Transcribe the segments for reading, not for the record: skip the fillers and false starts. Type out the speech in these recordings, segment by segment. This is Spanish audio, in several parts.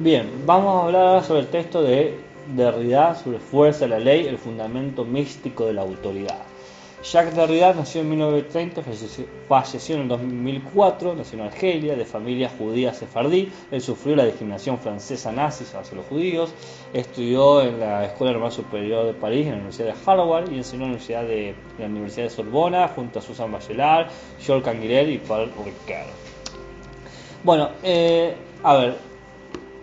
Bien, vamos a hablar ahora sobre el texto de Derrida sobre fuerza de la ley, el fundamento místico de la autoridad. Jacques Derrida nació en 1930, falleció en el 2004, nació en Argelia, de familia judía sefardí. Él sufrió la discriminación francesa nazi hacia los judíos, estudió en la Escuela Normal Superior de París, en la Universidad de Harvard, y enseñó en la Universidad de Sorbona junto a Susan Bachelard, Georges Canguilhem y Paul Ricoeur. Bueno, a ver,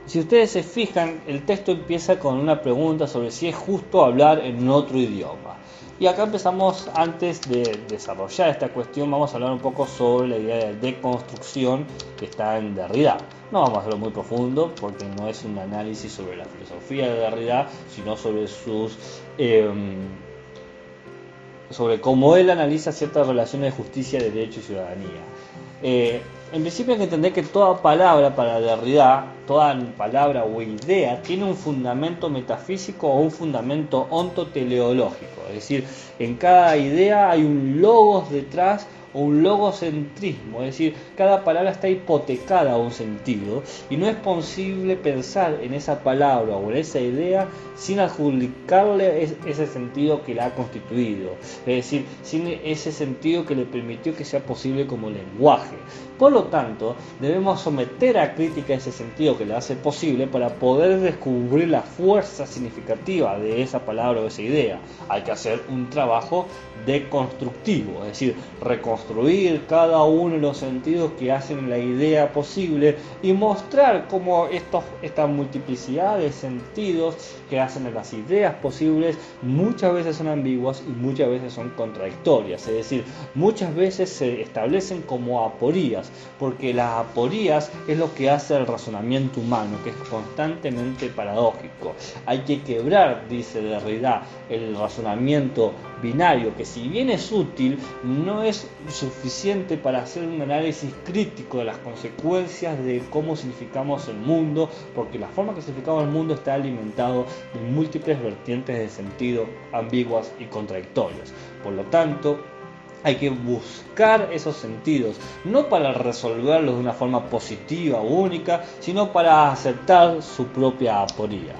si ustedes se fijan, el texto empieza con una pregunta sobre si es justo hablar en otro idioma. Y acá empezamos, antes de desarrollar esta cuestión, vamos a hablar un poco sobre la idea de deconstrucción que está en Derrida. No vamos a hacerlo muy profundo porque no es un análisis sobre la filosofía de Derrida, sino sobre sobre cómo él analiza ciertas relaciones de justicia, derecho y ciudadanía. En principio hay que entender que toda palabra para Derrida, toda palabra o idea tiene un fundamento metafísico o un fundamento ontoteleológico. Es decir, en cada idea hay un logos detrás o un logocentrismo, es decir, cada palabra está hipotecada a un sentido y no es posible pensar en esa palabra o en esa idea sin adjudicarle ese sentido que la ha constituido, es decir, sin ese sentido que le permitió que sea posible como lenguaje. Por lo tanto, debemos someter a crítica ese sentido que le hace posible para poder descubrir la fuerza significativa de esa palabra o esa idea. Hay que hacer un trabajo deconstructivo, es decir, reconstruir cada uno de los sentidos que hacen la idea posible y mostrar cómo esta multiplicidad de sentidos que hacen de las ideas posibles muchas veces son ambiguas y muchas veces son contradictorias, es decir, muchas veces se establecen como aporías, porque las aporías es lo que hace el razonamiento humano, que es constantemente paradójico. Hay que quebrar, dice Derrida, el razonamiento binario, que si bien es útil, no es suficiente para hacer un análisis crítico de las consecuencias de cómo significamos el mundo, porque la forma que significamos el mundo está alimentado de múltiples vertientes de sentido ambiguas y contradictorias. Por lo tanto, hay que buscar esos sentidos, no para resolverlos de una forma positiva o única, sino para aceptar su propia aporía.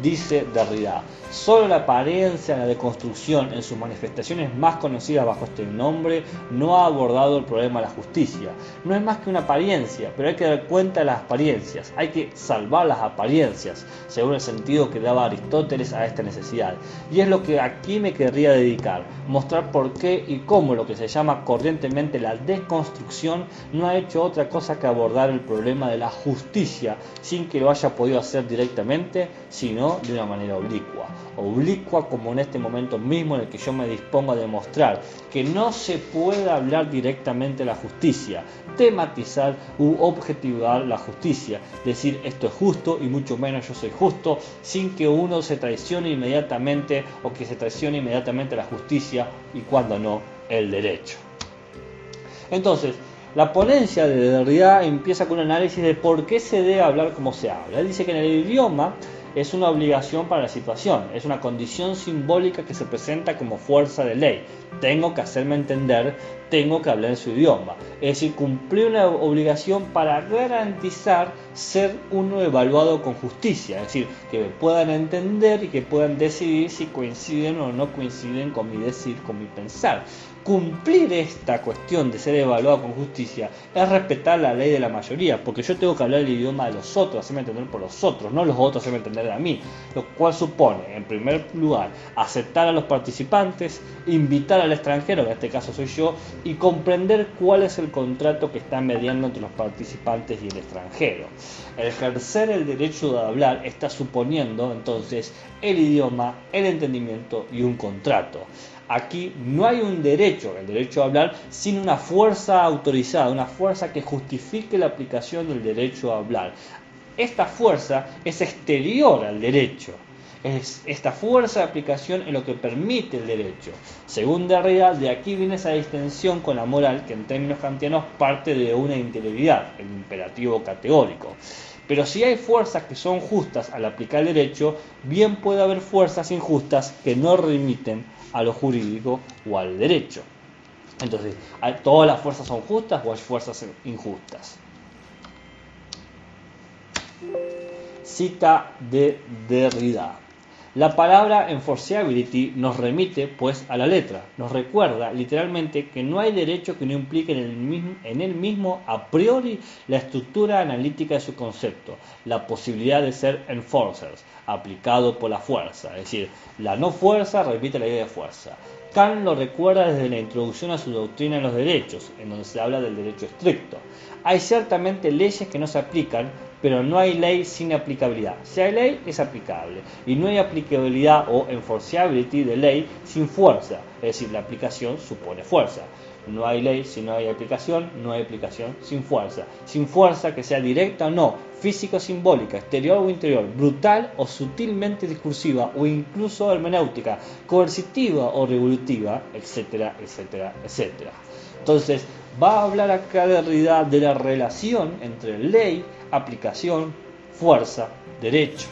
Dice Derrida, solo la apariencia de la deconstrucción en sus manifestaciones más conocidas bajo este nombre no ha abordado el problema de la justicia. No es más que una apariencia, pero hay que dar cuenta de las apariencias, hay que salvar las apariencias, según el sentido que daba Aristóteles a esta necesidad. Y es lo que aquí me querría dedicar, mostrar por qué y cómo lo que se llama corrientemente la deconstrucción no ha hecho otra cosa que abordar el problema de la justicia, sin que lo haya podido hacer directamente, sino de una manera oblicua como en este momento mismo en el que yo me dispongo a demostrar que no se puede hablar directamente de la justicia, tematizar u objetivar la justicia, decir esto es justo y mucho menos yo soy justo, sin que uno se traicione inmediatamente o que se traicione inmediatamente la justicia y cuando no el derecho. Entonces, la ponencia de Derrida empieza con un análisis de por qué se debe hablar como se habla. Él dice que en el idioma es una obligación para la situación, es una condición simbólica que se presenta como fuerza de ley. Tengo que hacerme entender, tengo que hablar en su idioma. Es decir, cumplir una obligación para garantizar ser uno evaluado con justicia. Es decir, que me puedan entender y que puedan decidir si coinciden o no coinciden con mi decir, con mi pensar. Cumplir esta cuestión de ser evaluado con justicia es respetar la ley de la mayoría, porque yo tengo que hablar el idioma de los otros, hacerme entender por los otros, no los otros hacerme entender a mí, lo cual supone, en primer lugar, aceptar a los participantes, invitar al extranjero, que en este caso soy yo, y comprender cuál es el contrato que está mediando entre los participantes y el extranjero. El ejercer el derecho de hablar está suponiendo entonces el idioma, el entendimiento y un contrato. Aquí no hay un derecho, el derecho a hablar, sin una fuerza autorizada, una fuerza que justifique la aplicación del derecho a hablar. Esta fuerza es exterior al derecho. Es esta fuerza de aplicación en lo que permite el derecho. Según Derrida, de aquí viene esa distinción con la moral que en términos kantianos parte de una interioridad, el imperativo categórico. Pero si hay fuerzas que son justas al aplicar el derecho, bien puede haber fuerzas injustas que no remiten a lo jurídico o al derecho. Entonces, ¿todas las fuerzas son justas o hay fuerzas injustas? Cita de Derrida. La palabra enforceability nos remite pues a la letra, nos recuerda literalmente que no hay derecho que no implique en él mismo a priori la estructura analítica de su concepto, la posibilidad de ser enforcers, aplicado por la fuerza, es decir, la no fuerza repite la idea de fuerza. Kant lo recuerda desde la introducción a su doctrina de los derechos, en donde se habla del derecho estricto. Hay ciertamente leyes que no se aplican, pero no hay ley sin aplicabilidad. Si hay ley, es aplicable. Y no hay aplicabilidad o enforceability de ley sin fuerza. Es decir, la aplicación supone fuerza. No hay ley si no hay aplicación, no hay aplicación sin fuerza. Sin fuerza que sea directa o no, físico-simbólica, exterior o interior, brutal o sutilmente discursiva o incluso hermenéutica, coercitiva o revolutiva, etcétera, etcétera, etcétera. Entonces, va a hablar acá de Derrida de la relación entre ley, aplicación, fuerza, derecho.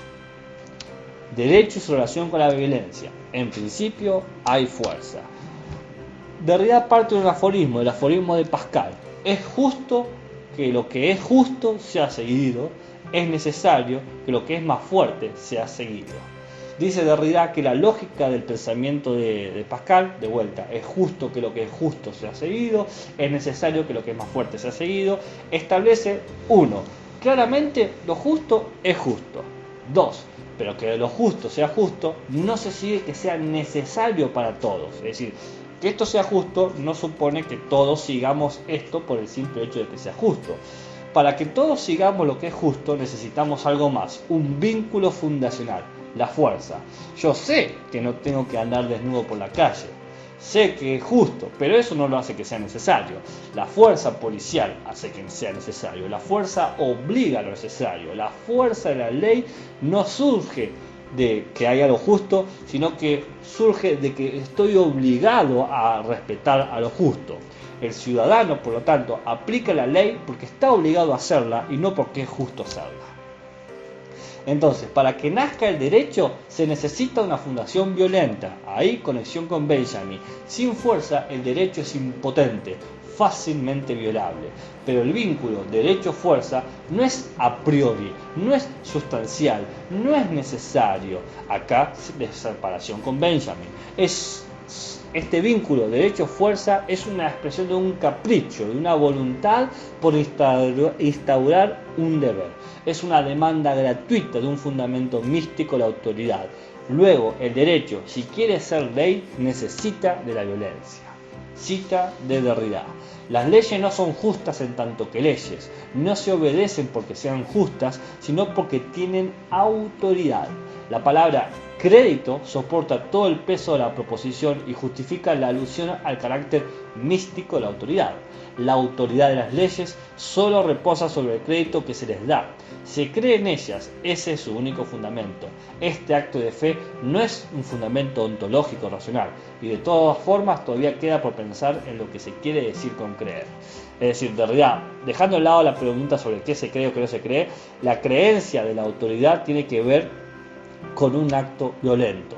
Derecho y su relación con la violencia. En principio, hay fuerza. Derrida parte de un aforismo, el aforismo de Pascal. Es justo que lo que es justo sea seguido, es necesario que lo que es más fuerte sea seguido. Dice Derrida que la lógica del pensamiento de Pascal, de vuelta, es justo que lo que es justo sea seguido, es necesario que lo que es más fuerte sea seguido, establece 1. Claramente lo justo es justo. 2. Pero que lo justo sea justo no se sigue que sea necesario para todos. Es decir, que esto sea justo no supone que todos sigamos esto por el simple hecho de que sea justo. Para que todos sigamos lo que es justo necesitamos algo más, un vínculo fundacional, la fuerza. Yo sé que no tengo que andar desnudo por la calle, sé que es justo, pero eso no lo hace que sea necesario. La fuerza policial hace que sea necesario, la fuerza obliga a lo necesario, la fuerza de la ley no surge de que haya lo justo, sino que surge de que estoy obligado a respetar a lo justo. El ciudadano, por lo tanto, aplica la ley porque está obligado a hacerla y no porque es justo hacerla. Entonces, para que nazca el derecho se necesita una fundación violenta. Ahí conexión con Benjamin. Sin fuerza el derecho es impotente, fácilmente violable. Pero el vínculo derecho-fuerza no es a priori, no es sustancial, no es necesario. Acá de separación con Benjamin. Este vínculo derecho-fuerza es una expresión de un capricho, de una voluntad por instaurar un deber. Es una demanda gratuita de un fundamento místico, la autoridad. Luego, el derecho, si quiere ser ley, necesita de la violencia. Cita de Derrida. Las leyes no son justas en tanto que leyes. No se obedecen porque sean justas, sino porque tienen autoridad. La palabra crédito soporta todo el peso de la proposición y justifica la alusión al carácter místico de la autoridad. La autoridad de las leyes solo reposa sobre el crédito que se les da. Se cree en ellas, ese es su único fundamento. Este acto de fe no es un fundamento ontológico racional y de todas formas todavía queda por pensar en lo que se quiere decir con creer. Es decir, de realidad, dejando de lado la pregunta sobre qué se cree o qué no se cree, la creencia de la autoridad tiene que ver con un acto violento.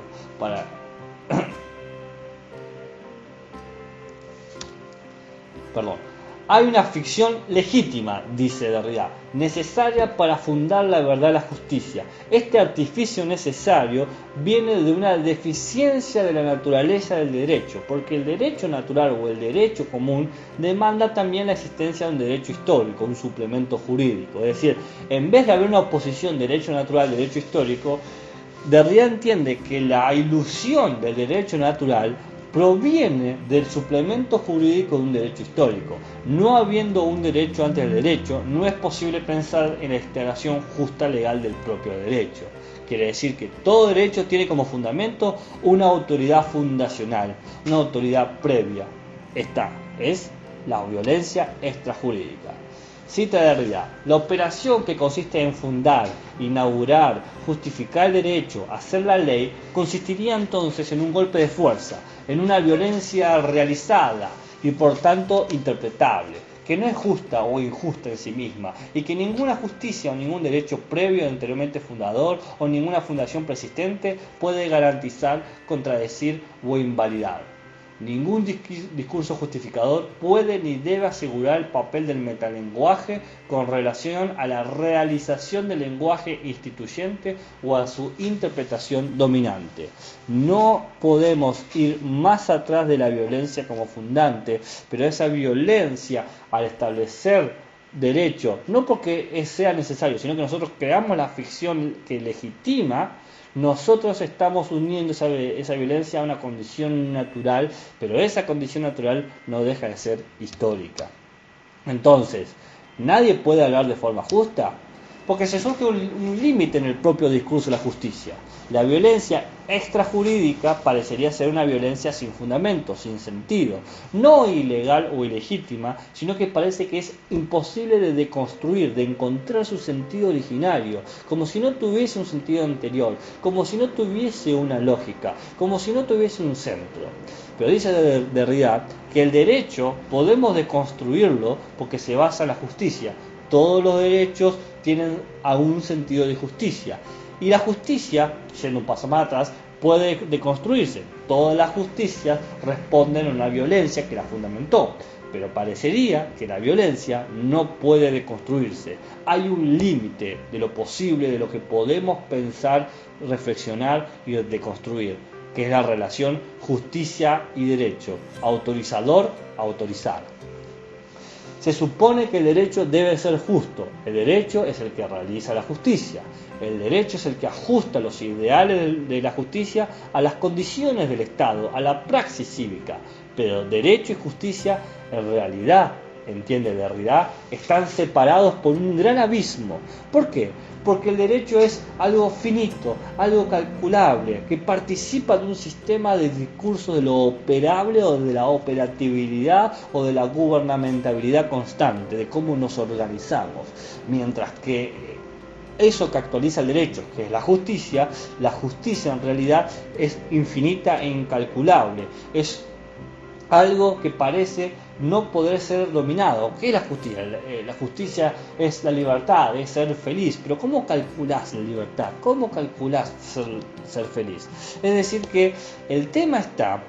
Hay una ficción legítima, dice Derrida, necesaria para fundar la verdad y la justicia. Este artificio necesario viene de una deficiencia de la naturaleza del derecho, porque el derecho natural o el derecho común demanda también la existencia de un derecho histórico, un suplemento jurídico. Es decir, en vez de haber una oposición derecho natural y derecho histórico, Derrida entiende que la ilusión del derecho natural proviene del suplemento jurídico de un derecho histórico. No habiendo un derecho antes del derecho, no es posible pensar en la instalación justa legal del propio derecho. Quiere decir que todo derecho tiene como fundamento una autoridad fundacional, una autoridad previa. Esta es la violencia extrajurídica. Cita de Derrida. La operación que consiste en fundar, inaugurar, justificar el derecho, hacer la ley, consistiría entonces en un golpe de fuerza, en una violencia realizada y por tanto interpretable, que no es justa o injusta en sí misma, y que ninguna justicia o ningún derecho previo anteriormente fundador o ninguna fundación persistente puede garantizar, contradecir o invalidar. Ningún discurso justificador puede ni debe asegurar el papel del metalenguaje con relación a la realización del lenguaje instituyente o a su interpretación dominante. No podemos ir más atrás de la violencia como fundante, pero esa violencia al establecer derecho, no porque sea necesario, sino que nosotros creamos la ficción que legitima, nosotros estamos uniendo esa violencia a una condición natural, pero esa condición natural no deja de ser histórica. Entonces, ¿nadie puede hablar de forma justa? Porque se surge un límite en el propio discurso de la justicia. La violencia extrajurídica parecería ser una violencia sin fundamento, sin sentido, no ilegal o ilegítima, sino que parece que es imposible de deconstruir, de encontrar su sentido originario, como si no tuviese un sentido anterior, como si no tuviese una lógica, como si no tuviese un centro. Pero dice Derrida que el derecho podemos deconstruirlo porque se basa en la justicia. Todos los derechos tienen algún sentido de justicia. Y la justicia, yendo un paso más atrás, puede deconstruirse. Todas las justicias responden a una violencia que la fundamentó. Pero parecería que la violencia no puede deconstruirse. Hay un límite de lo posible, de lo que podemos pensar, reflexionar y deconstruir, que es la relación justicia y derecho, autorizador-autorizar. Se supone que el derecho debe ser justo. El derecho es el que realiza la justicia. El derecho es el que ajusta los ideales de la justicia a las condiciones del Estado, a la praxis cívica. Pero derecho y justicia, en realidad, entiende Derrida, están separados por un gran abismo. ¿Por qué? Porque el derecho es algo finito, algo calculable, que participa de un sistema de discurso de lo operable o de la operatividad o de la gubernamentabilidad constante, de cómo nos organizamos. Mientras que eso que actualiza el derecho, que es la justicia en realidad es infinita e incalculable. Es algo que parece no poder ser dominado. ¿Qué es la justicia? La justicia es la libertad, es ser feliz. Pero ¿cómo calculás la libertad? ¿Cómo calculás ser feliz? Es decir, que el tema está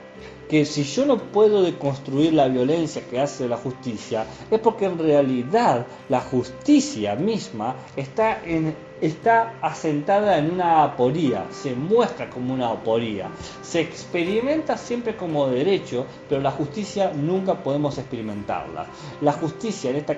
que si yo no puedo deconstruir la violencia que hace la justicia, es porque en realidad la justicia misma está asentada en una aporía, se muestra como una aporía, se experimenta siempre como derecho, pero la justicia nunca podemos experimentarla. La justicia en esta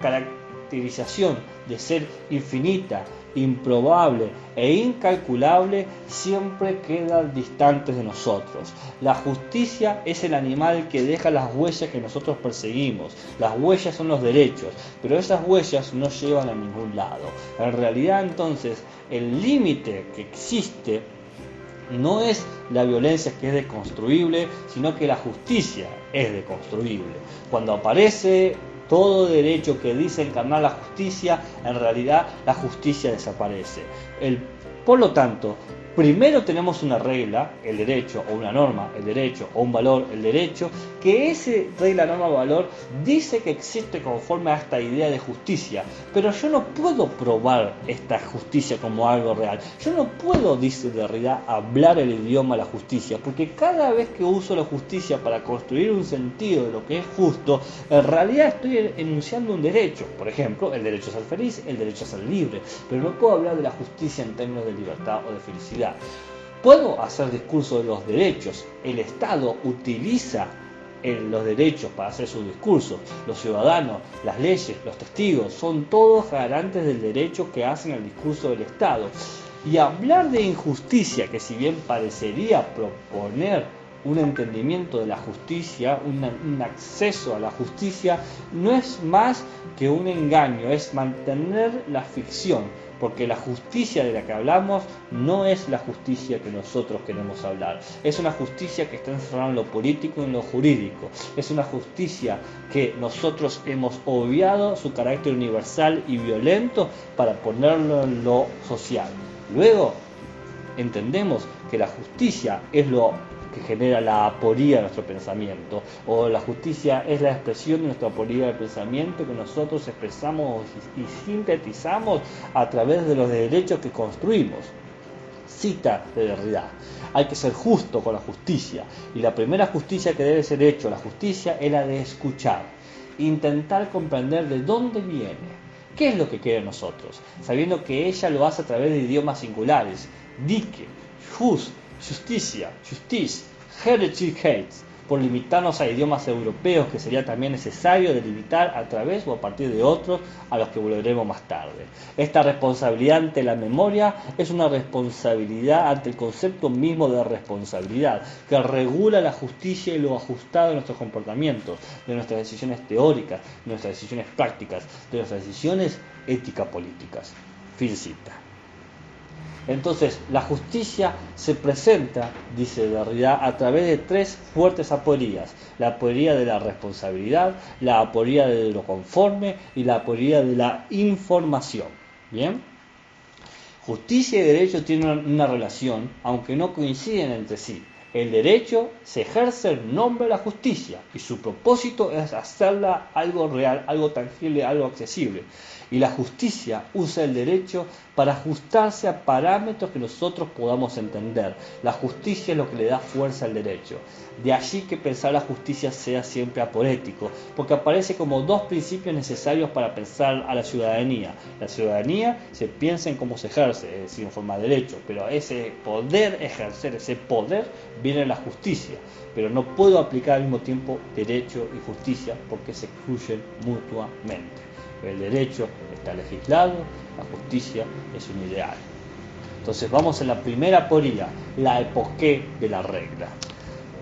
caracterización de ser infinita, improbable e incalculable siempre quedan distantes de nosotros. La justicia es el animal que deja las huellas que nosotros perseguimos. Las huellas son los derechos, pero esas huellas no llevan a ningún lado. En realidad, entonces, el límite que existe no es la violencia que es deconstruible, sino que la justicia es deconstruible. Cuando aparece todo derecho que dice encarnar la justicia, en realidad la justicia desaparece. Por lo tanto, primero tenemos una regla, el derecho, o una norma, el derecho, o un valor, el derecho, que ese regla, norma o valor dice que existe conforme a esta idea de justicia, pero yo no puedo probar esta justicia como algo real. Yo no puedo, dice Derrida, hablar el idioma de la justicia, porque cada vez que uso la justicia para construir un sentido de lo que es justo, en realidad estoy enunciando un derecho. Por ejemplo, el derecho a ser feliz, el derecho a ser libre, pero no puedo hablar de la justicia en términos de libertad o de felicidad. Puedo hacer discurso de los derechos. El Estado utiliza los derechos para hacer sus discursos. Los ciudadanos, las leyes, los testigos, son todos garantes del derecho que hacen el discurso del Estado. Y hablar de injusticia, que si bien parecería proponer un entendimiento de la justicia, un acceso a la justicia, no es más que un engaño, es mantener la ficción, porque la justicia de la que hablamos no es la justicia que nosotros queremos hablar, es una justicia que está encerrada en lo político y en lo jurídico, es una justicia que nosotros hemos obviado su carácter universal y violento para ponerlo en lo social. Luego entendemos que la justicia es lo que genera la aporía de nuestro pensamiento, o la justicia es la expresión de nuestra aporía del pensamiento que nosotros expresamos y sintetizamos a través de los derechos que construimos. Cita de Derrida: hay que ser justo con la justicia, y la primera justicia que debe ser hecha, la justicia, es la de escuchar, intentar comprender de dónde viene, qué es lo que quiere nosotros, sabiendo que ella lo hace a través de idiomas singulares: Dike, Jus, Justicia, Justice, Gerechtigkeit, por limitarnos a idiomas europeos que sería también necesario delimitar a través o a partir de otros a los que volveremos más tarde. Esta responsabilidad ante la memoria es una responsabilidad ante el concepto mismo de responsabilidad, que regula la justicia y lo ajustado de nuestros comportamientos, de nuestras decisiones teóricas, de nuestras decisiones prácticas, de nuestras decisiones ética-políticas. Fin cita. Entonces, la justicia se presenta, dice Derrida, a través de tres fuertes aporías: la aporía de la responsabilidad, la aporía de lo conforme y la aporía de la información. ¿Bien? Justicia y derecho tienen una relación, aunque no coinciden entre sí. El derecho se ejerce en nombre de la justicia y su propósito es hacerla algo real, algo tangible, algo accesible. Y la justicia usa el derecho para ajustarse a parámetros que nosotros podamos entender. La justicia es lo que le da fuerza al derecho. De allí que pensar la justicia sea siempre aporético, porque aparece como dos principios necesarios para pensar a la ciudadanía. La ciudadanía se piensa en cómo se ejerce, es decir, en forma de derecho, pero ese poder ejercer, ese poder viene de la justicia. Pero no puedo aplicar al mismo tiempo derecho y justicia porque se excluyen mutuamente. El derecho está legislado, la justicia es un ideal. Entonces vamos en la primera aporía, la epoqué de la regla.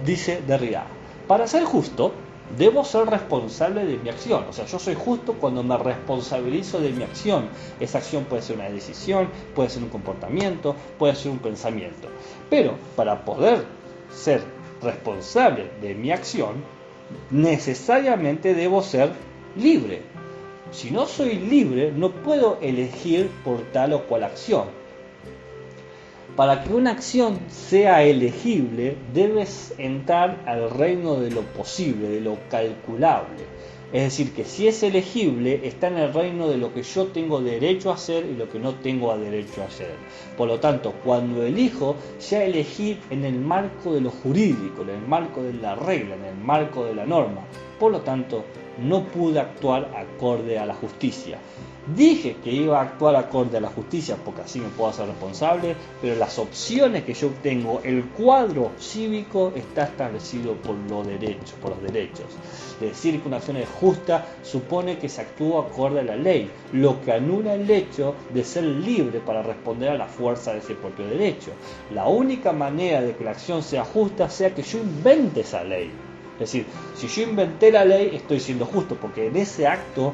Dice Derrida: para ser justo, debo ser responsable de mi acción. O sea, yo soy justo cuando me responsabilizo de mi acción. Esa acción puede ser una decisión, puede ser un comportamiento, puede ser un pensamiento. Pero para poder ser responsable de mi acción, necesariamente debo ser libre. Si no soy libre, no puedo elegir por tal o cual acción. Para que una acción sea elegible, debes entrar al reino de lo posible, de lo calculable. Es decir, que si es elegible, está en el reino de lo que yo tengo derecho a hacer y lo que no tengo derecho a hacer. Por lo tanto, cuando elijo, ya elegí en el marco de lo jurídico, en el marco de la regla, en el marco de la norma. Por lo tanto, no pude actuar acorde a la justicia. Dije que iba a actuar acorde a la justicia porque así me puedo hacer responsable, pero las opciones que yo tengo, el cuadro cívico está establecido por los derechos. Decir que una acción es justa supone que se actúa acorde a la ley, lo que anula el hecho de ser libre para responder a la fuerza de ese propio derecho. La única manera de que la acción sea justa sea que yo invente esa ley. Es decir, si yo inventé la ley, estoy siendo justo, porque en ese acto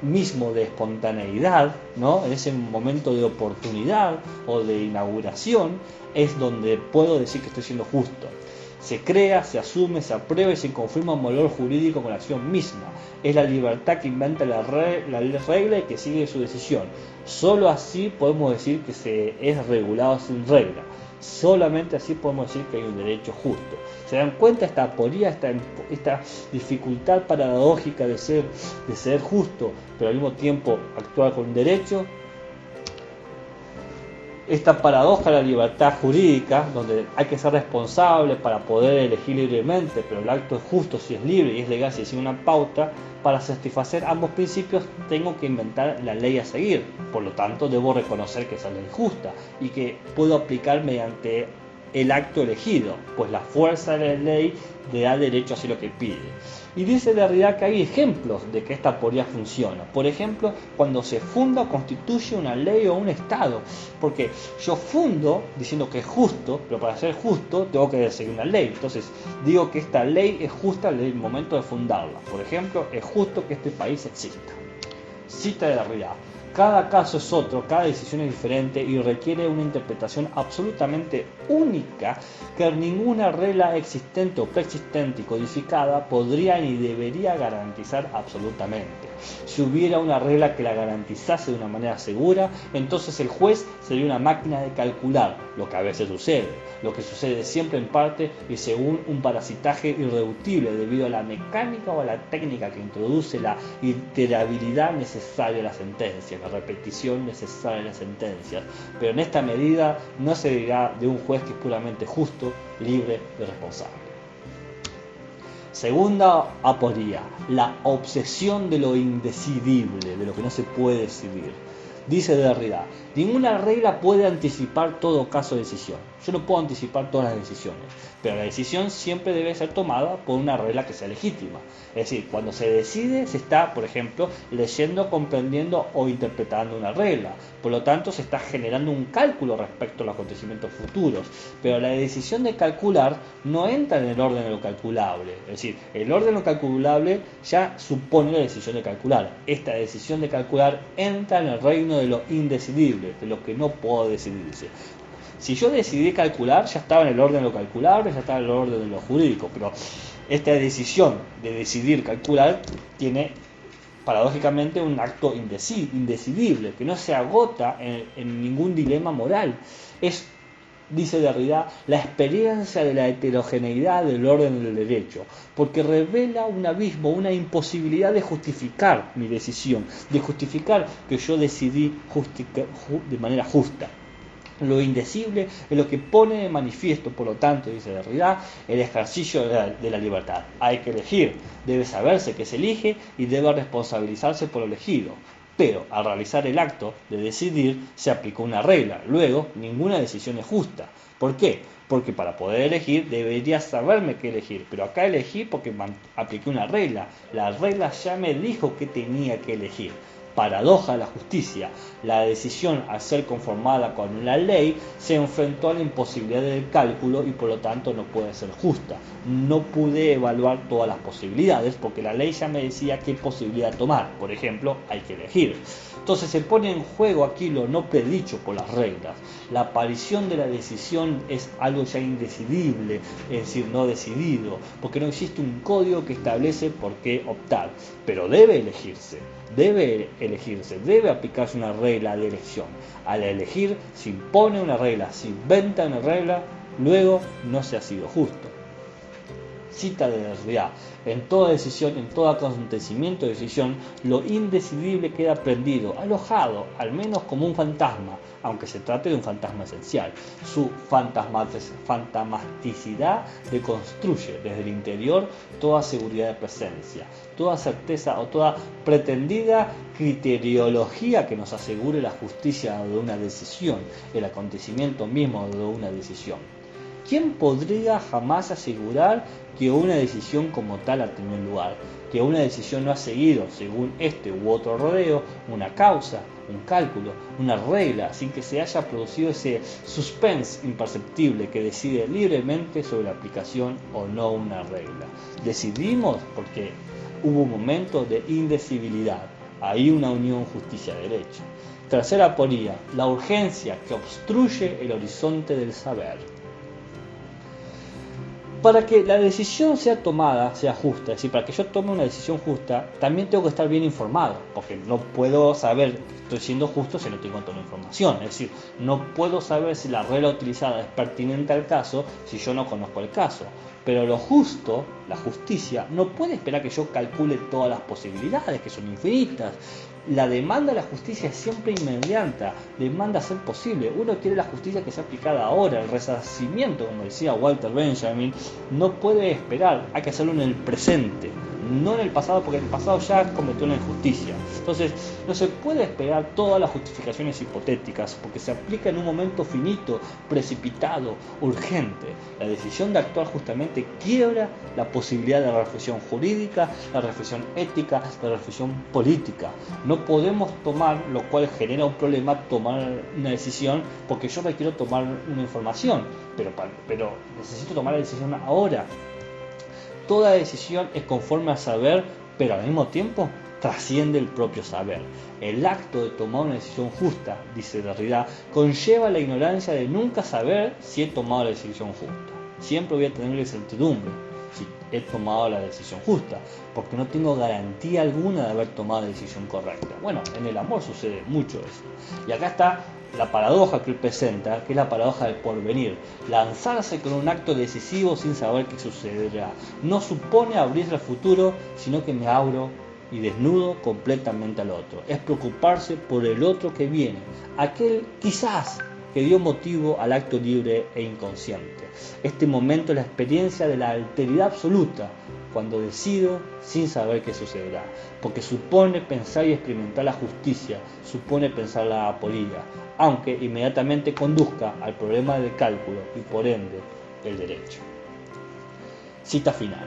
mismo de espontaneidad, ¿no?, en ese momento de oportunidad o de inauguración, es donde puedo decir que estoy siendo justo. Se crea, se asume, se aprueba y se confirma un valor jurídico con la acción misma. Es la libertad que inventa la regla y que sigue su decisión. Solo así podemos decir que se es regulado sin regla. Solamente así podemos decir que hay un derecho justo. ¿Se dan cuenta esta aporía, esta dificultad paradójica de ser justo, pero al mismo tiempo actuar con derecho? Esta paradoja de la libertad jurídica, donde hay que ser responsable para poder elegir libremente, pero el acto es justo si es libre y es legal si sigue una pauta. Para satisfacer ambos principios tengo que inventar la ley a seguir. Por lo tanto, debo reconocer que esa ley es justa y que puedo aplicar mediante el acto elegido, pues la fuerza de la ley le da derecho a hacer lo que pide. Y dice Derrida que hay ejemplos de que esta aporía funciona. Por ejemplo, cuando se funda o constituye una ley o un Estado. Porque yo fundo diciendo que es justo, pero para ser justo tengo que seguir una ley. Entonces digo que esta ley es justa en el momento de fundarla. Por ejemplo, es justo que este país exista. Cita de Derrida: cada caso es otro, cada decisión es diferente y requiere una interpretación absolutamente única que ninguna regla existente o preexistente y codificada podría ni debería garantizar absolutamente. Si hubiera una regla que la garantizase de una manera segura, entonces el juez sería una máquina de calcular, lo que a veces sucede, lo que sucede siempre en parte y según un parasitaje irreductible debido a la mecánica o a la técnica que introduce la iterabilidad necesaria a la sentencia, la repetición necesaria a las sentencias, pero en esta medida no se dirá de un juez que es puramente justo, libre y responsable. Segunda aporía, la obsesión de lo indecidible, de lo que no se puede decidir. Dice Derrida, ninguna regla puede anticipar todo caso de decisión. Yo no puedo anticipar todas las decisiones, pero la decisión siempre debe ser tomada por una regla que sea legítima. Es decir, cuando se decide, se está, por ejemplo, leyendo, comprendiendo o interpretando una regla. Por lo tanto, se está generando un cálculo respecto a los acontecimientos futuros. Pero la decisión de calcular no entra en el orden de lo calculable. Es decir, el orden de lo calculable ya supone la decisión de calcular. Esta decisión de calcular entra en el reino de lo indecidible, de lo que no puedo decidirse. Si yo decidí calcular, ya estaba en el orden de lo calculable, ya estaba en el orden de lo jurídico, pero esta decisión de decidir calcular tiene paradójicamente un acto indecidible, que no se agota en ningún dilema moral. Es, dice Derrida, la experiencia de la heterogeneidad del orden del derecho, porque revela un abismo, una imposibilidad de justificar mi decisión, de justificar que yo decidí de manera justa. Lo indecible es lo que pone de manifiesto, por lo tanto, dice Derrida, el ejercicio de la libertad. Hay que elegir, debe saberse que se elige y debe responsabilizarse por lo elegido. Pero al realizar el acto de decidir se aplicó una regla, luego ninguna decisión es justa. ¿Por qué? Porque para poder elegir debería saberme qué elegir, pero acá elegí porque apliqué una regla. La regla ya me dijo que tenía que elegir. Paradoja de la justicia, la decisión al ser conformada con la ley se enfrentó a la imposibilidad del cálculo y por lo tanto no puede ser justa. No pude evaluar todas las posibilidades porque la ley ya me decía qué posibilidad tomar. Por ejemplo, hay que elegir. Entonces se pone en juego aquí lo no predicho por las reglas. La aparición de la decisión es algo ya indecidible, es decir, no decidido, porque no existe un código que establece por qué optar, pero debe elegirse, debe aplicarse una regla de elección. Al elegir se impone una regla, se inventa una regla, luego no se ha sido justo. Cita de Derrida, en toda decisión, en todo acontecimiento de decisión, lo indecidible queda prendido, alojado, al menos como un fantasma, aunque se trate de un fantasma esencial. Su fantasmaticidad deconstruye desde el interior toda seguridad de presencia, toda certeza o toda pretendida criteriología que nos asegure la justicia de una decisión, el acontecimiento mismo de una decisión. ¿Quién podría jamás asegurar que una decisión como tal ha tenido lugar? Que una decisión no ha seguido, según este u otro rodeo, una causa, un cálculo, una regla, sin que se haya producido ese suspense imperceptible que decide libremente sobre la aplicación o no una regla. Decidimos porque hubo un momento de indecibilidad, ahí una unión justicia-derecho. Tercera aporía, la urgencia que obstruye el horizonte del saber. Para que la decisión sea tomada, sea justa, es decir, para que yo tome una decisión justa, también tengo que estar bien informado, porque no puedo saber que estoy siendo justo si no tengo toda la información. Es decir, no puedo saber si la regla utilizada es pertinente al caso si yo no conozco el caso. Pero lo justo, la justicia, no puede esperar que yo calcule todas las posibilidades, que son infinitas. La demanda de la justicia es siempre inmediata, demanda ser posible. Uno quiere la justicia que sea aplicada ahora, el resarcimiento, como decía Walter Benjamin, no puede esperar, hay que hacerlo en el presente, no en el pasado, porque en el pasado ya cometió una injusticia. Entonces, no se puede esperar todas las justificaciones hipotéticas, porque se aplica en un momento finito, precipitado, urgente. La decisión de actuar justamente quiebra la posibilidad de la reflexión jurídica, la reflexión ética, la reflexión política. No podemos tomar, lo cual genera un problema, tomar una decisión, porque yo requiero tomar una información, pero necesito tomar la decisión ahora. Toda decisión es conforme al saber, pero al mismo tiempo trasciende el propio saber. El acto de tomar una decisión justa, dice Derrida, conlleva la ignorancia de nunca saber si he tomado la decisión justa. Siempre voy a tener la incertidumbre. si he tomado la decisión justa, porque no tengo garantía alguna de haber tomado la decisión correcta. Bueno, en el amor sucede mucho eso. Y acá está la paradoja que él presenta, que es la paradoja del porvenir. Lanzarse con un acto decisivo sin saber qué sucederá no supone abrirse al futuro, sino que me abro y desnudo completamente al otro. Es preocuparse por el otro que viene, aquel quizás que dio motivo al acto libre e inconsciente. Este momento es la experiencia de la alteridad absoluta, cuando decido sin saber qué sucederá, porque supone pensar y experimentar la justicia, supone pensar la apolilla, aunque inmediatamente conduzca al problema del cálculo y por ende el derecho. Cita final.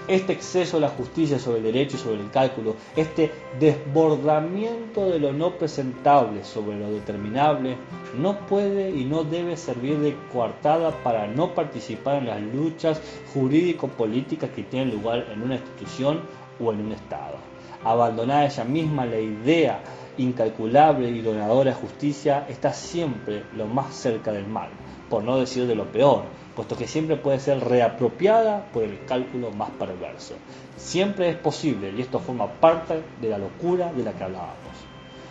Este exceso de la justicia sobre el derecho y sobre el cálculo, este desbordamiento de lo no presentable sobre lo determinable, no puede y no debe servir de coartada para no participar en las luchas jurídico-políticas que tienen lugar en una institución o en un Estado. Abandonada ella misma, la idea incalculable y donadora de justicia está siempre lo más cerca del mal, por no decir de lo peor, puesto que siempre puede ser reapropiada por el cálculo más perverso. Siempre es posible, y esto forma parte de la locura de la que hablábamos.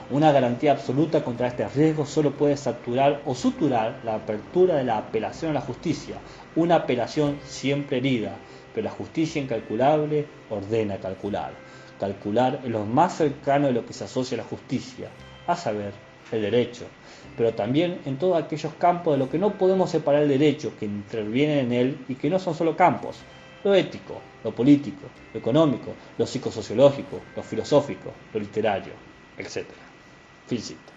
Una garantía absoluta contra este riesgo solo puede saturar o suturar la apertura de la apelación a la justicia, una apelación siempre herida, pero la justicia incalculable ordena calcular. Calcular es lo más cercano de lo que se asocia a la justicia, a saber, el derecho, pero también en todos aquellos campos de lo que no podemos separar el derecho que intervienen en él y que no son solo campos: lo ético, lo político, lo económico, lo psicosociológico, lo filosófico, lo literario, etc. Fin cita.